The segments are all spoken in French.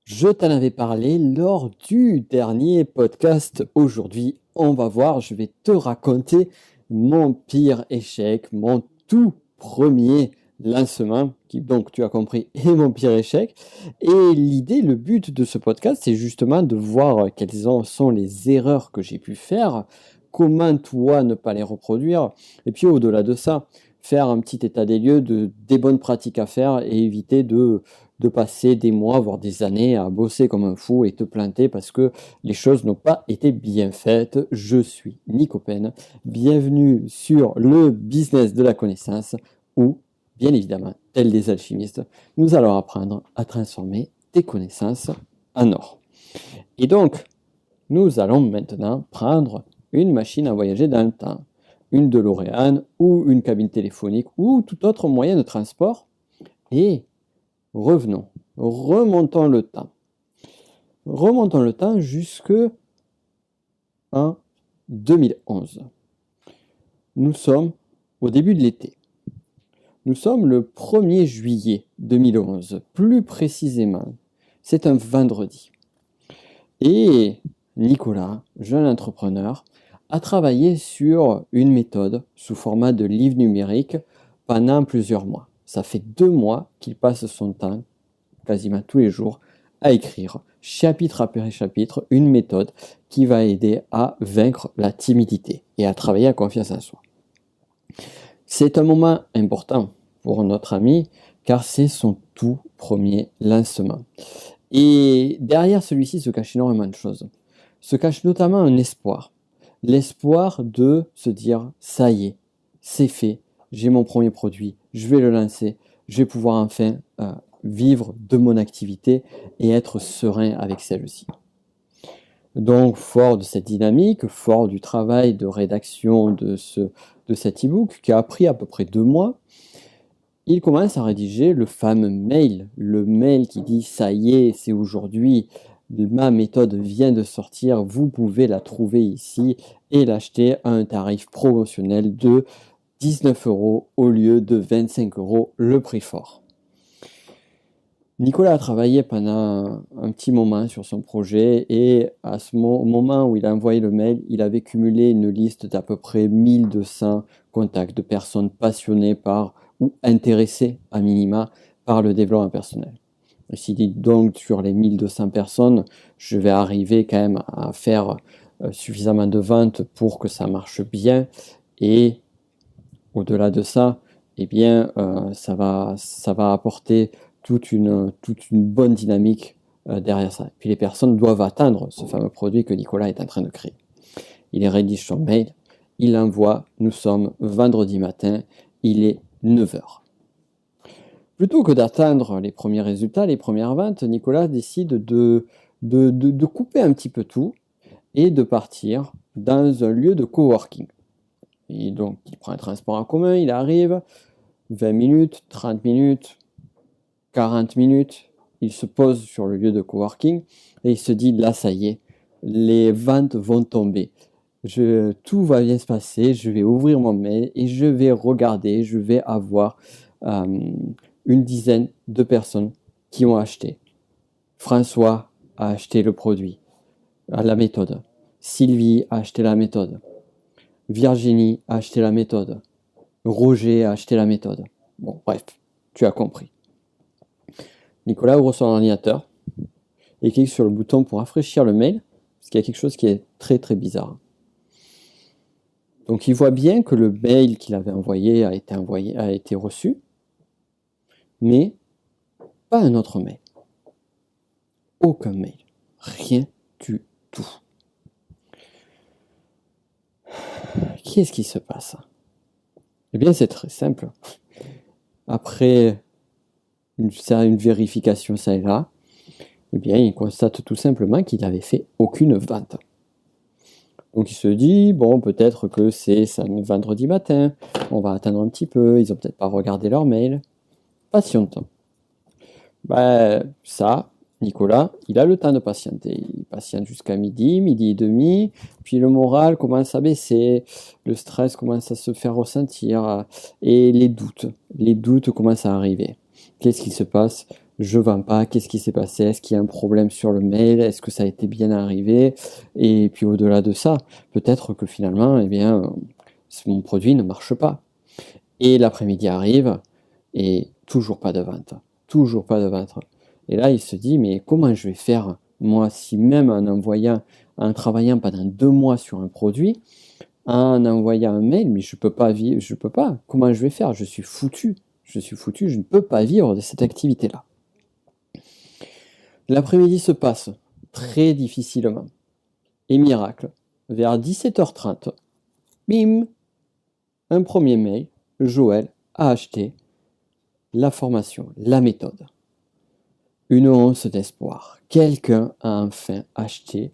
Je t'en avais parlé lors du dernier podcast. Aujourd'hui, on va voir, je vais te raconter mon pire échec, mon tout premier lancement, qui donc tu as compris est mon pire échec. Et l'idée, le but de ce podcast, c'est justement de voir sont les erreurs que j'ai pu faire, comment toi ne pas les reproduire, et puis au-delà de ça, faire un petit état des lieux des bonnes pratiques à faire et éviter de passer des mois, voire des années à bosser comme un fou et te planter parce que les choses n'ont pas été bien faites. Je suis Nico Pen. Bienvenue sur le business de la connaissance où, bien évidemment, tel des alchimistes, nous allons apprendre à transformer tes connaissances en or. Et donc, nous allons maintenant prendre une machine à voyager dans le temps, une DeLorean ou une cabine téléphonique ou tout autre moyen de transport et revenons, remontons le temps. Remontons le temps jusque en 2011. Nous sommes au début de l'été. Nous sommes le 1er juillet 2011, plus précisément. C'est un vendredi. Et Nicolas, jeune entrepreneur, a travaillé sur une méthode sous format de livre numérique pendant plusieurs mois. Ça fait 2 mois qu'il passe son temps, quasiment tous les jours, à écrire, chapitre après chapitre, une méthode qui va aider à vaincre la timidité et à travailler à confiance en soi. C'est un moment important pour notre ami, car c'est son tout premier lancement. Et derrière celui-ci se cache énormément de choses. Se cache notamment un espoir. L'espoir de se dire, ça y est, c'est fait, j'ai mon premier produit, je vais le lancer, je vais pouvoir enfin vivre de mon activité et être serein avec celle-ci. Donc, fort de cette dynamique, fort du travail de rédaction de cet e-book qui a pris à peu près 2 mois, il commence à rédiger le fameux mail, le mail qui dit « ça y est, c'est aujourd'hui, ma méthode vient de sortir, vous pouvez la trouver ici et l'acheter à un tarif promotionnel de 19 € au lieu de 25 € le prix fort ». Nicolas a travaillé pendant un petit moment sur son projet et à ce moment où il a envoyé le mail, il avait cumulé une liste d'à peu près 1200 contacts de personnes passionnées par ou intéressées à minima par le développement personnel. Il s'est dit donc sur les 1200 personnes, je vais arriver quand même à faire suffisamment de ventes pour que ça marche bien et au-delà de ça, eh bien, ça va apporter toute une bonne dynamique derrière ça. Et puis les personnes doivent atteindre ce fameux produit que Nicolas est en train de créer. Il rédige son mail, il l'envoie, nous sommes vendredi matin, il est 9 h. Plutôt que d'atteindre les premiers résultats, les premières ventes, Nicolas décide de couper un petit peu tout et de partir dans un lieu de coworking. Et donc, il prend un transport en commun, il arrive, 20 minutes, 30 minutes, 40 minutes, il se pose sur le lieu de coworking et il se dit, là, ça y est, les ventes vont tomber. Tout va bien se passer, je vais ouvrir mon mail et je vais regarder, je vais avoir une dizaine de personnes qui ont acheté. François a acheté le produit, la méthode. Sylvie a acheté la méthode. Virginie a acheté la méthode. Roger a acheté la méthode. Bon, bref, tu as compris. Nicolas ouvre son ordinateur et clique sur le bouton pour rafraîchir le mail, parce qu'il y a quelque chose qui est très très bizarre. Donc il voit bien que le mail qu'il avait envoyé a été reçu, mais pas un autre mail. Aucun mail. Rien du tout. Qu'est-ce qui se passe? Eh bien, c'est très simple. Après une vérification ça et là, eh bien, il constate tout simplement qu'il n'avait fait aucune vente. Donc il se dit, bon, peut-être que c'est vendredi matin, on va attendre un petit peu, ils ont peut-être pas regardé leur mail. Patientons. Ça, Nicolas, il a le temps de patienter. Il patiente jusqu'à midi, midi et demi, puis le moral commence à baisser, le stress commence à se faire ressentir, et les doutes commencent à arriver. Qu'est-ce qui se passe? je vends pas, qu'est-ce qui s'est passé? Est-ce qu'il y a un problème sur le mail? Est-ce que ça a été bien arrivé? Et puis au-delà de ça, peut-être que finalement, eh bien, mon produit ne marche pas. Et l'après-midi arrive et toujours pas de vente. Toujours pas de vente. Et là, il se dit, mais comment je vais faire, moi, si même en travaillant pendant 2 mois sur un produit, en envoyant un mail, mais je peux pas vivre, je peux pas. Comment je vais faire? Je suis foutu. Je suis foutu, je ne peux pas vivre de cette activité-là. L'après-midi se passe très difficilement. Et miracle, vers 17h30, bim, un premier mail, Joël a acheté la formation, la méthode. Une once d'espoir. Quelqu'un a enfin acheté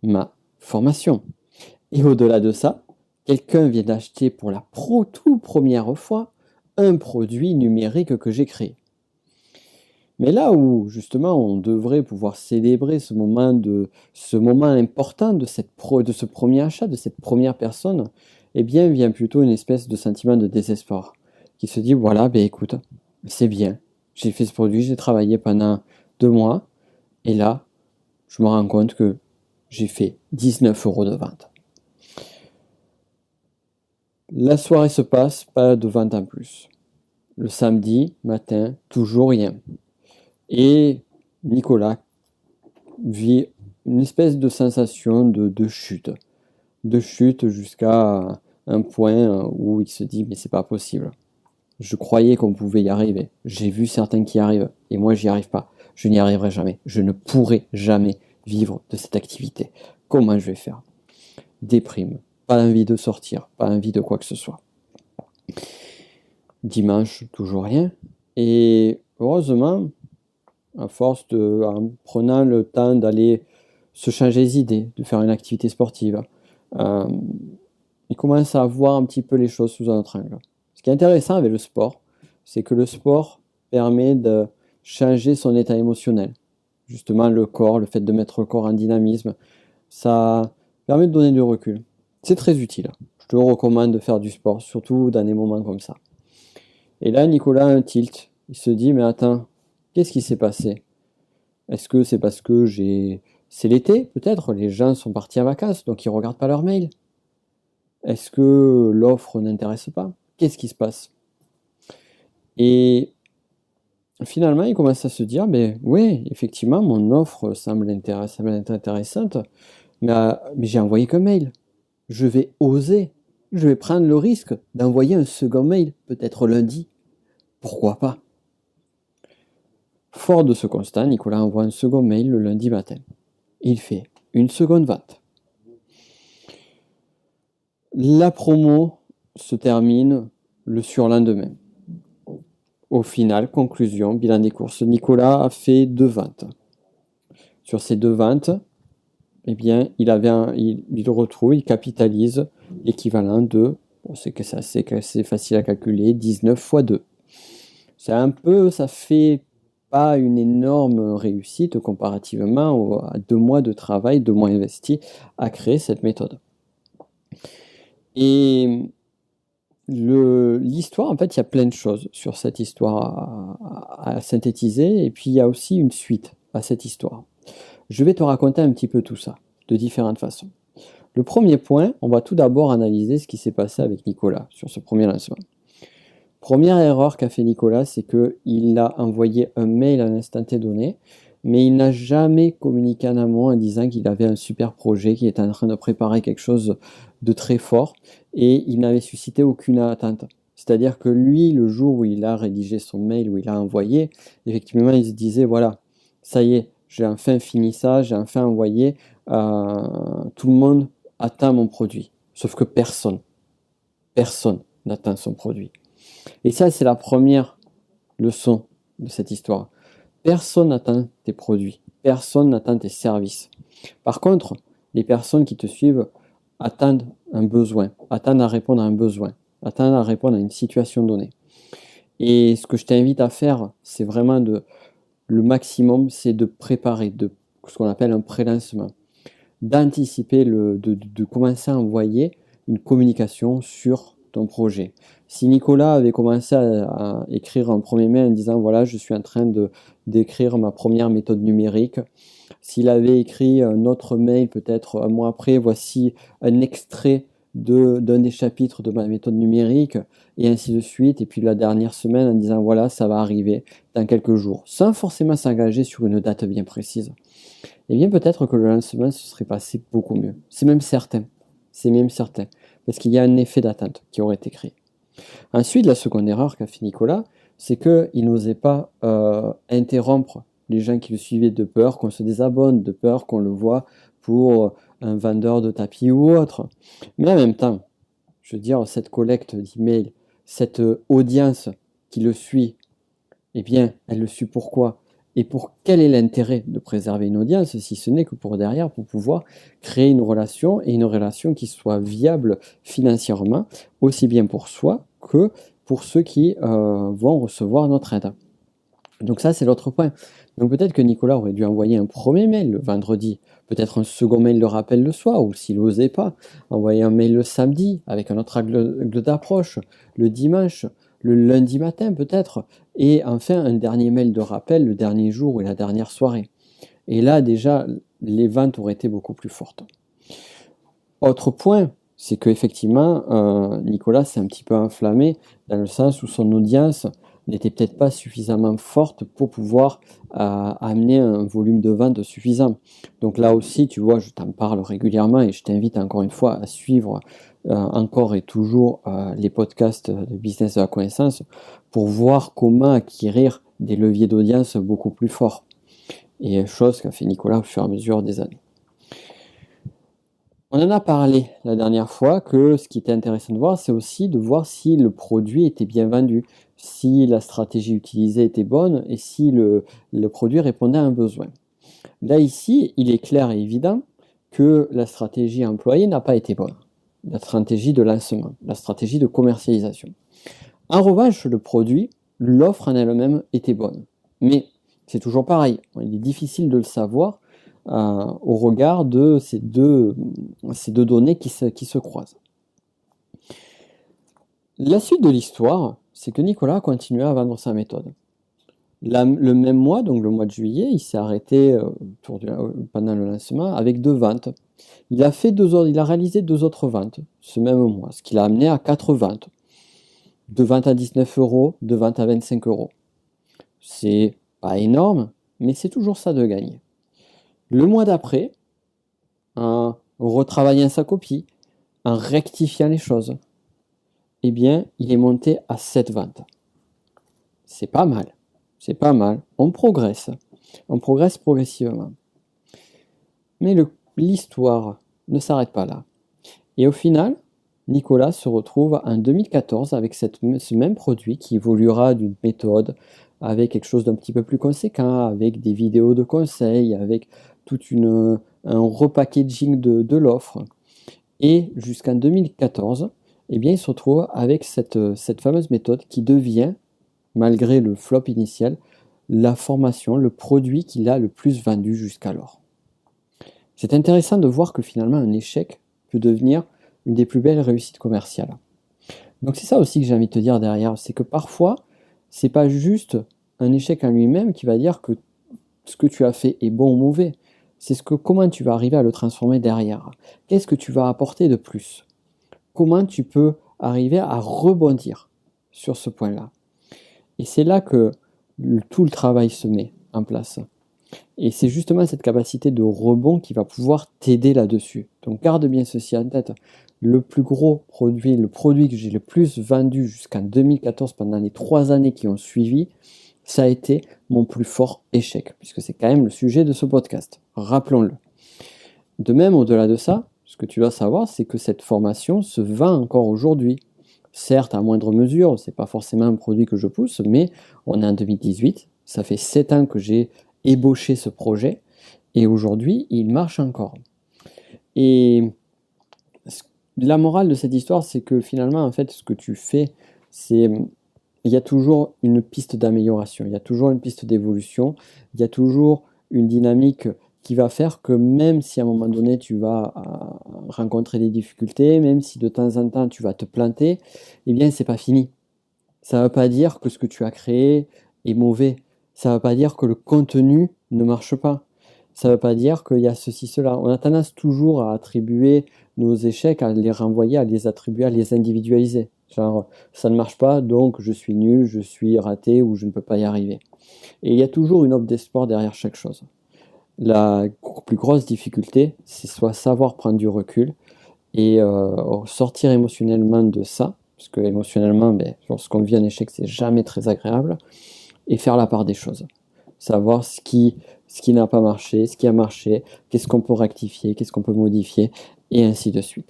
ma formation. Et au-delà de ça, quelqu'un vient d'acheter pour la toute première fois un produit numérique que j'ai créé. Mais là où justement on devrait pouvoir célébrer ce moment important de ce premier achat, de cette première personne, eh bien vient plutôt une espèce de sentiment de désespoir qui se dit voilà, ben écoute, c'est bien, j'ai fait ce produit, j'ai travaillé pendant 2 mois et là je me rends compte que j'ai fait 19 € de vente. La soirée se passe, pas de vente en plus. Le samedi matin, toujours rien. Et Nicolas vit une espèce de sensation de chute. De chute jusqu'à un point où il se dit mais c'est pas possible. Je croyais qu'on pouvait y arriver. J'ai vu certains qui y arrivent et moi j'y arrive pas. Je n'y arriverai jamais. Je ne pourrai jamais vivre de cette activité. Comment je vais faire? Déprime. Pas envie de sortir. Pas envie de quoi que ce soit. Dimanche, toujours rien. Et heureusement, en prenant le temps d'aller se changer les idées, de faire une activité sportive, il commence à voir un petit peu les choses sous un autre angle. Ce qui est intéressant avec le sport, c'est que le sport permet de changer son état émotionnel. Justement, le corps, le fait de mettre le corps en dynamisme, ça permet de donner du recul. C'est très utile. Je te recommande de faire du sport, surtout dans des moments comme ça. Et là, Nicolas a un tilt. Il se dit, mais attends, qu'est-ce qui s'est passé? Est-ce que c'est parce que c'est l'été, peut-être? Les gens sont partis en vacances, donc ils ne regardent pas leurs mails. Est-ce que l'offre n'intéresse pas? Qu'est-ce qui se passe? Et finalement, il commence à se dire, ben oui, effectivement, mon offre semble intéressante, mais j'ai envoyé qu'un mail. Je vais oser. Je vais prendre le risque d'envoyer un second mail, peut-être lundi. Pourquoi pas? Fort de ce constat, Nicolas envoie un second mail le lundi matin. Il fait une seconde vente. La promo se termine le surlendemain. Au final, conclusion, bilan des courses, Nicolas a fait 2 ventes. Sur ces 2 ventes, eh bien, il capitalise l'équivalent de, c'est facile à calculer, 19 fois 2. Ça fait pas une énorme réussite comparativement à 2 mois de travail, 2 mois investis à créer cette méthode. Et l'histoire, en fait, il y a plein de choses sur cette histoire à synthétiser, et puis il y a aussi une suite à cette histoire. Je vais te raconter un petit peu tout ça, de différentes façons. Le premier point, on va tout d'abord analyser ce qui s'est passé avec Nicolas sur ce premier lancement. Première erreur qu'a fait Nicolas, c'est qu'il a envoyé un mail à un instant T donné, mais il n'a jamais communiqué en amont en disant qu'il avait un super projet, qu'il était en train de préparer quelque chose de très fort, et il n'avait suscité aucune attente. C'est-à-dire que lui, le jour où il a rédigé son mail, où il a envoyé, effectivement, il se disait, voilà, ça y est, j'ai enfin fini ça, j'ai enfin envoyé, tout le monde atteint mon produit. Sauf que personne n'atteint son produit. Et ça, c'est la première leçon de cette histoire. Personne n'atteint tes produits, personne n'atteint tes services. Par contre, les personnes qui te suivent attendent un besoin, attendent à répondre à un besoin, attendent à répondre à une situation donnée. Et ce que je t'invite à faire, c'est vraiment le maximum, c'est de préparer ce qu'on appelle un pré-lancement, d'anticiper, de commencer à envoyer une communication sur ton projet. Si Nicolas avait commencé à écrire un premier mail en disant voilà, je suis en train d'écrire ma première méthode numérique, s'il avait écrit un autre mail peut-être un mois après, voici un extrait d'un des chapitres de ma méthode numérique, et ainsi de suite, et puis la dernière semaine en disant voilà, ça va arriver dans quelques jours, sans forcément s'engager sur une date bien précise, eh bien peut-être que le lancement se serait passé beaucoup mieux. C'est même certain. C'est même certain. Parce qu'il y a un effet d'attente qui aurait été créé. Ensuite, la seconde erreur qu'a fait Nicolas, c'est qu'il n'osait pas interrompre les gens qui le suivaient de peur qu'on se désabonne, de peur qu'on le voit pour un vendeur de tapis ou autre. Mais en même temps, je veux dire, cette collecte d'emails, cette audience qui le suit, eh bien, elle le suit pourquoi? Et pour quel est l'intérêt de préserver une audience, si ce n'est que pour derrière, pour pouvoir créer une relation, et une relation qui soit viable financièrement, aussi bien pour soi que pour ceux qui vont recevoir notre aide. Donc ça, c'est l'autre point. Donc peut-être que Nicolas aurait dû envoyer un premier mail le vendredi, peut-être un second mail de rappel le soir, ou s'il n'osait pas, envoyer un mail le samedi avec un autre angle d'approche, le dimanche, le lundi matin peut-être, et enfin un dernier mail de rappel le dernier jour et la dernière soirée. Et là déjà, les ventes auraient été beaucoup plus fortes. Autre point, c'est qu'effectivement, Nicolas s'est un petit peu enflammé dans le sens où son audience n'était peut-être pas suffisamment forte pour pouvoir amener un volume de vente suffisant. Donc là aussi, tu vois, je t'en parle régulièrement et je t'invite encore une fois à suivre encore et toujours les podcasts de Business de la Connaissance pour voir comment acquérir des leviers d'audience beaucoup plus forts. Et chose qu'a fait Nicolas au fur et à mesure des années. On en a parlé la dernière fois que ce qui était intéressant de voir, c'est aussi de voir si le produit était bien vendu, si la stratégie utilisée était bonne et si le produit répondait à un besoin. Là, ici, il est clair et évident que la stratégie employée n'a pas été bonne. La stratégie de lancement, la stratégie de commercialisation. En revanche, le produit, l'offre en elle-même était bonne. Mais c'est toujours pareil, il est difficile de le savoir au regard de ces deux données qui se croisent. La suite de l'histoire, c'est que Nicolas continua à vendre sa méthode. Le même mois, donc le mois de juillet, il s'est arrêté pendant le lancement avec 2 ventes. Il a réalisé 2 autres ventes ce même mois, ce qui l'a amené à 4 ventes. 2 ventes à 19 €, 2 ventes à 25 €. C'est pas énorme, mais c'est toujours ça de gagner. Le mois d'après, en retravaillant sa copie, en rectifiant les choses, eh bien, il est monté à 7 ventes. C'est pas mal. C'est pas mal. On progresse progressivement. Mais l'histoire ne s'arrête pas là. Et au final, Nicolas se retrouve en 2014 avec ce même produit qui évoluera d'une méthode avec quelque chose d'un petit peu plus conséquent, avec des vidéos de conseils, avec tout un repackaging de l'offre. Et jusqu'en 2014, eh bien, il se retrouve avec cette fameuse méthode qui devient, malgré le flop initial, la formation, le produit qu'il a le plus vendu jusqu'alors. C'est intéressant de voir que finalement un échec peut devenir une des plus belles réussites commerciales. Donc c'est ça aussi que j'ai envie de te dire derrière, c'est que parfois, c'est pas juste un échec en lui-même qui va dire que ce que tu as fait est bon ou mauvais. C'est comment tu vas arriver à le transformer derrière. Qu'est-ce que tu vas apporter de plus? Comment tu peux arriver à rebondir sur ce point-là? Et c'est là que tout le travail se met en place. Et c'est justement cette capacité de rebond qui va pouvoir t'aider là-dessus. Donc garde bien ceci en tête. Le plus gros produit, le produit que j'ai le plus vendu jusqu'en 2014 pendant les 3 années qui ont suivi, ça a été mon plus fort échec, puisque c'est quand même le sujet de ce podcast. Rappelons-le. De même, au-delà de ça, ce que tu dois savoir, c'est que cette formation se vend encore aujourd'hui. Certes, à moindre mesure, c'est pas forcément un produit que je pousse, mais on est en 2018, ça fait 7 ans que j'ai ébauché ce projet, et aujourd'hui, il marche encore. Et la morale de cette histoire, c'est que finalement, en fait, ce que tu fais, il y a toujours une piste d'amélioration, il y a toujours une piste d'évolution, il y a toujours une dynamique qui va faire que même si à un moment donné tu vas rencontrer des difficultés, même si de temps en temps tu vas te planter, eh bien c'est pas fini. Ça ne veut pas dire que ce que tu as créé est mauvais. Ça ne veut pas dire que le contenu ne marche pas. Ça ne veut pas dire qu'il y a ceci, cela. On a tendance toujours à attribuer nos échecs, à les renvoyer, à les attribuer, à les individualiser. Genre, ça ne marche pas, donc je suis nul, je suis raté ou je ne peux pas y arriver. Et il y a toujours une offre d'espoir derrière chaque chose. La plus grosse difficulté, c'est soit savoir prendre du recul et sortir émotionnellement de ça, parce que émotionnellement, lorsqu'on vit un échec, c'est jamais très agréable, et faire la part des choses. Savoir ce qui n'a pas marché, ce qui a marché, qu'est-ce qu'on peut rectifier, qu'est-ce qu'on peut modifier, et ainsi de suite.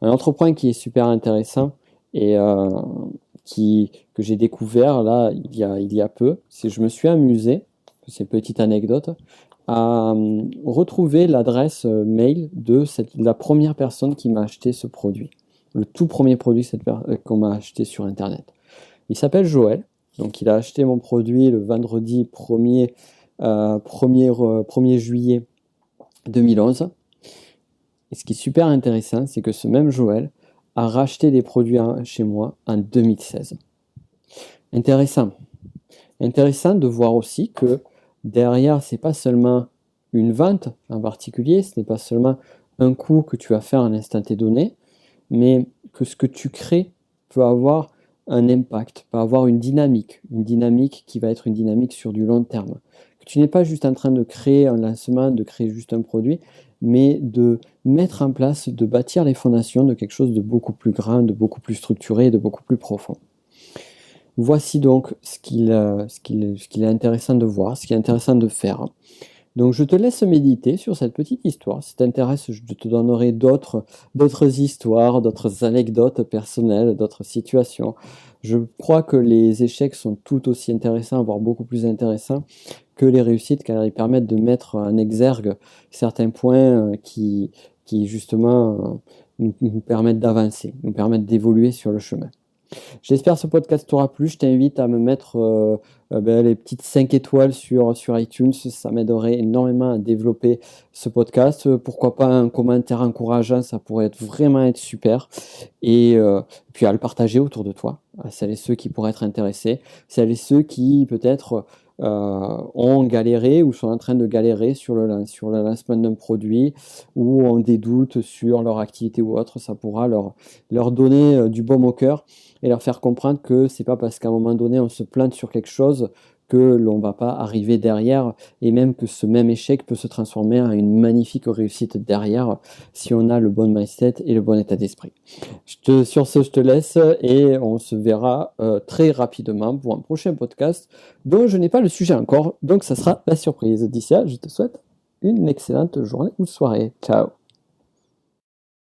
Un autre point qui est super intéressant et que j'ai découvert là il y a peu, c'est que je me suis amusé, c'est une petite anecdote, à retrouver l'adresse mail de la première personne qui m'a acheté ce produit. Le tout premier produit qu'on m'a acheté sur Internet. Il s'appelle Joël. Donc il a acheté mon produit le vendredi 1er juillet 2011. Et ce qui est super intéressant, c'est que ce même Joël a racheté des produits chez moi en 2016. Intéressant. Intéressant de voir aussi que derrière, c'est pas seulement une vente en particulier, ce n'est pas seulement un coût que tu vas faire à un instant T donné, mais que ce que tu crées peut avoir un impact, peut avoir une dynamique qui va être une dynamique sur du long terme. Que tu n'es pas juste en train de créer un lancement, de créer juste un produit, mais de mettre en place, de bâtir les fondations de quelque chose de beaucoup plus grand, de beaucoup plus structuré, de beaucoup plus profond. Voici donc ce qu'il est intéressant de voir, ce qui est intéressant de faire. Donc je te laisse méditer sur cette petite histoire. Si t'intéresse, je te donnerai d'autres histoires, d'autres anecdotes personnelles, d'autres situations. Je crois que les échecs sont tout aussi intéressants, voire beaucoup plus intéressants que les réussites, car ils permettent de mettre en exergue certains points qui justement nous permettent d'avancer, nous permettent d'évoluer sur le chemin. J'espère que ce podcast t'aura plu. Je t'invite à me mettre les petites 5 étoiles sur iTunes. Ça m'aiderait énormément à développer ce podcast. Pourquoi pas un commentaire encourageant, ça pourrait vraiment être super. Et puis à le partager autour de toi, à celles et ceux qui pourraient être intéressés, celles et ceux qui peut-être ont galéré ou sont en train de galérer sur le lancement d'un produit ou ont des doutes sur leur activité ou autre. Ça pourra leur donner du baume au cœur et leur faire comprendre que c'est pas parce qu'à un moment donné on se plante sur quelque chose que l'on va pas arriver derrière, et même que ce même échec peut se transformer en une magnifique réussite derrière si on a le bon mindset et le bon état d'esprit. Sur ce, je te laisse et on se verra très rapidement pour un prochain podcast dont je n'ai pas le sujet encore, donc ça sera la surprise. D'ici là, je te souhaite une excellente journée ou soirée. Ciao.